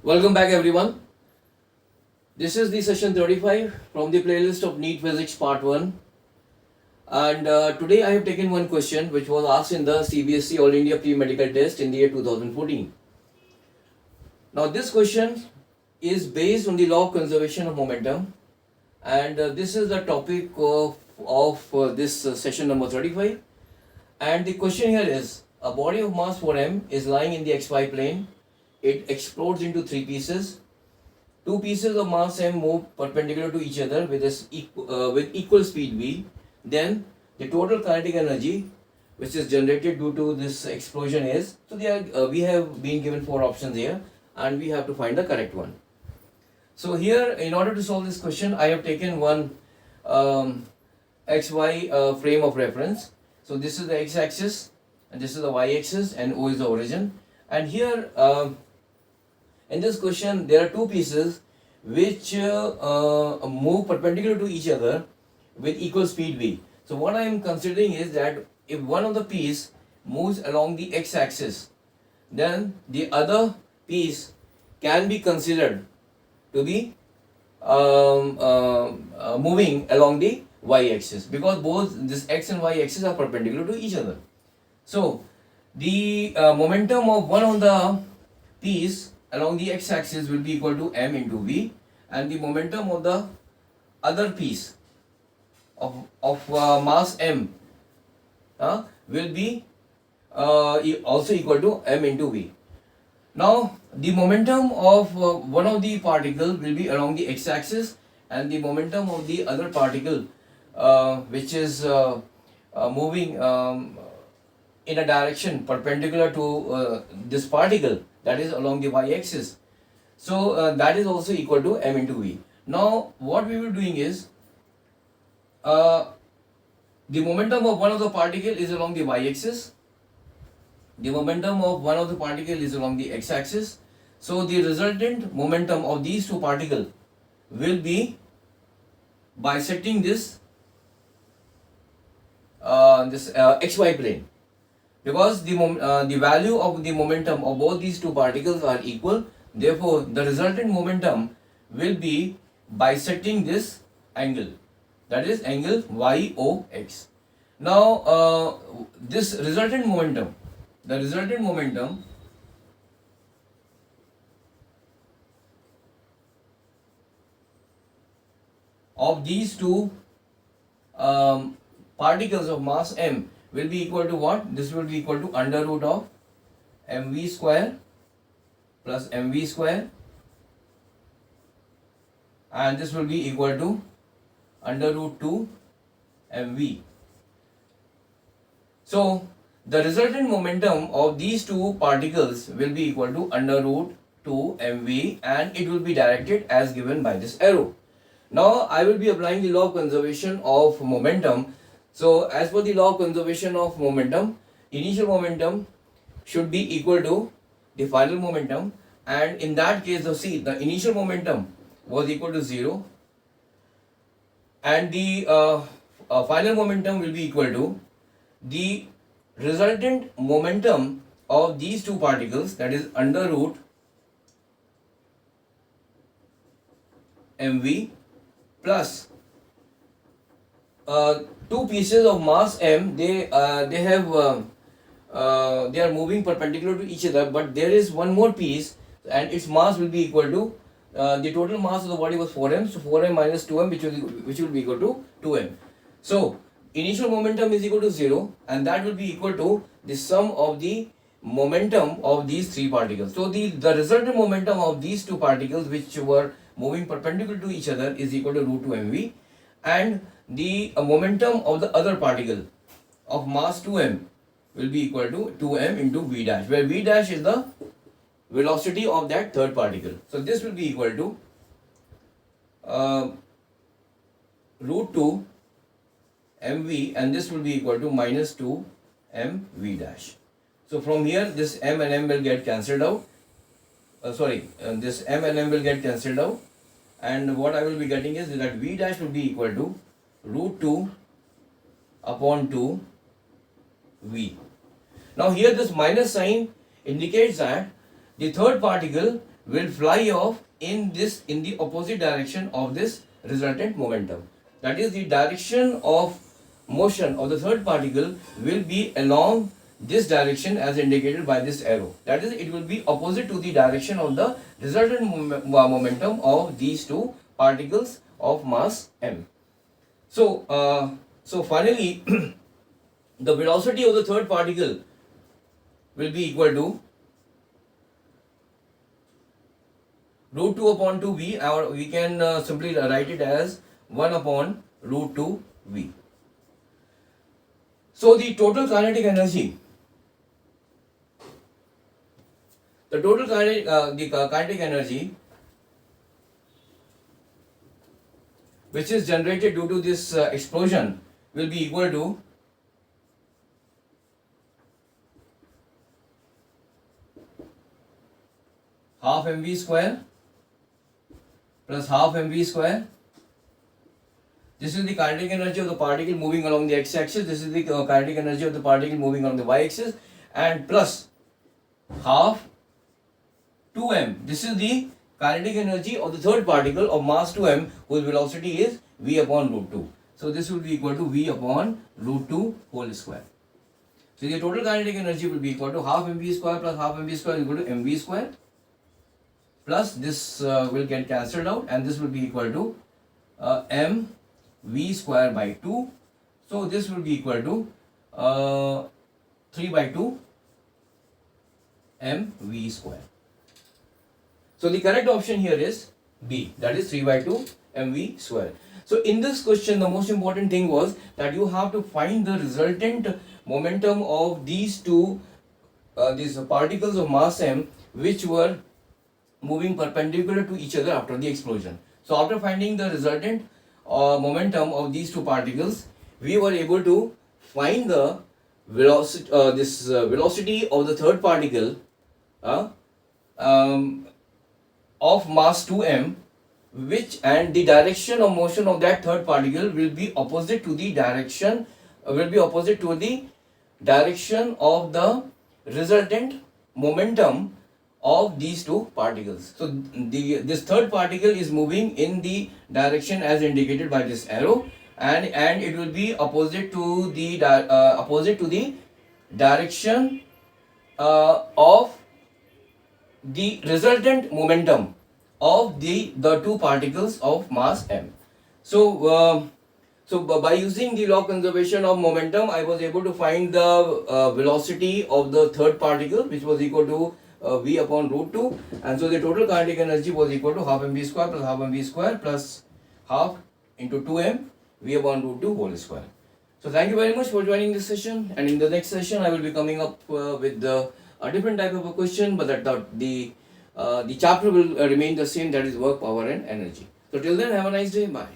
Welcome back, everyone. This is the session 35 from the playlist of NEET Physics Part 1. And today I have taken one question which was asked in the CBSE All India Pre-Medical Test in the year 2014. Now, this question is based on the law of conservation of momentum, and this is the topic of this session number 35. And the question here is a body of mass 4m is lying in the xy plane. It explodes into three pieces. Two pieces of mass m move perpendicular to each other with equal speed v. Then the total kinetic energy which is generated due to this explosion is, so we have been given four options here and we have to find the correct one. So here, in order to solve this question, I have taken one xy frame of reference. So this is the x-axis and this is the y-axis and O is the origin. And here in this question, there are two pieces which move perpendicular to each other with equal speed v. So what I am considering is that if one of the piece moves along the x-axis, then the other piece can be considered to be moving along the y-axis, because both this x and y-axis are perpendicular to each other. So the momentum of one of the piece along the x-axis will be equal to m into v, and the momentum of the other piece of mass m will be also equal to m into v. Now the momentum of one of the particle will be along the x-axis, and the momentum of the other particle which is moving in a direction perpendicular to this particle, that is along the y-axis. So that is also equal to m into v. Now what we will be doing is the momentum of one of the particle is along the y-axis, the momentum of one of the particle is along the x-axis. So the resultant momentum of these two particles will be bisecting this xy plane, because the value of the momentum of both these two particles are equal. Therefore the resultant momentum will be bisecting this angle, that is angle YOX. Now this resultant momentum, the resultant momentum of these two particles of mass m will be equal to what? This will be equal to under root of mv square plus mv square, and this will be equal to under root 2 mv. So the resultant momentum of these two particles will be equal to under root 2 mv, and it will be directed as given by this arrow. Now I will be applying the law of conservation of momentum. So as per the law of conservation of momentum, initial momentum should be equal to the final momentum, and in that case, the initial momentum was equal to 0, and the final momentum will be equal to the resultant momentum of these two particles, that is under root mv plus two pieces of mass m. They are moving perpendicular to each other, but there is one more piece and its mass will be equal to the total mass of the body was 4m, so 4m minus 2m, which will be equal to 2m. So initial momentum is equal to 0, and that will be equal to the sum of the momentum of these three particles. So the resultant momentum of these two particles which were moving perpendicular to each other is equal to root 2 mv, and the momentum of the other particle of mass 2m will be equal to 2m into v dash, where v dash is the velocity of that third particle. So this will be equal to root 2 mv, and this will be equal to minus 2 mv dash. So from here this m and m will get cancelled out. This m and m will get cancelled out, and what I will be getting is that v dash will be equal to root 2 upon 2 v. Now here this minus sign indicates that the third particle will fly off in the opposite direction of this resultant momentum. That is, the direction of motion of the third particle will be along this direction as indicated by this arrow. That is, it will be opposite to the direction of the resultant momentum of these two particles of mass m. So finally, the velocity of the third particle will be equal to root 2 upon 2v, or we can simply write it as 1 upon root 2v. So the total kinetic energy, kinetic energy which is generated due to this explosion will be equal to half mv square plus half mv square. This is the kinetic energy of the particle moving along the x-axis. This is the kinetic energy of the particle moving along the y-axis, and plus half 2m. This is the kinetic energy of the third particle of mass 2m, whose velocity is v upon root 2. So this will be equal to v upon root 2 whole square. So the total kinetic energy will be equal to half mv square plus half mv square is equal to mv square, plus this will get cancelled out, and this will be equal to mv square by 2. So this will be equal to 3 by 2 mv square. So the correct option here is B, that is 3 by 2 mv square. So in this question, the most important thing was that you have to find the resultant momentum of these these particles of mass m, which were moving perpendicular to each other after the explosion. So after finding the resultant momentum of these two particles, we were able to find the velocity, velocity of the third particle of mass 2m, which, and the direction of motion of that third particle will be opposite to the direction of the resultant momentum of these two particles. So this third particle is moving in the direction as indicated by this arrow, and it will be opposite to the direction of the resultant momentum of the two particles of mass m. So by using the law of conservation of momentum, I was able to find the velocity of the third particle, which was equal to v upon root 2, and so the total kinetic energy was equal to half mv square plus half mv square plus half into 2m v upon root 2 whole square. So thank you very much for joining this session, and in the next session I will be coming up with a different type of a question, but that the chapter will remain the same, that is work, power and energy. So till then, have a nice day. Bye.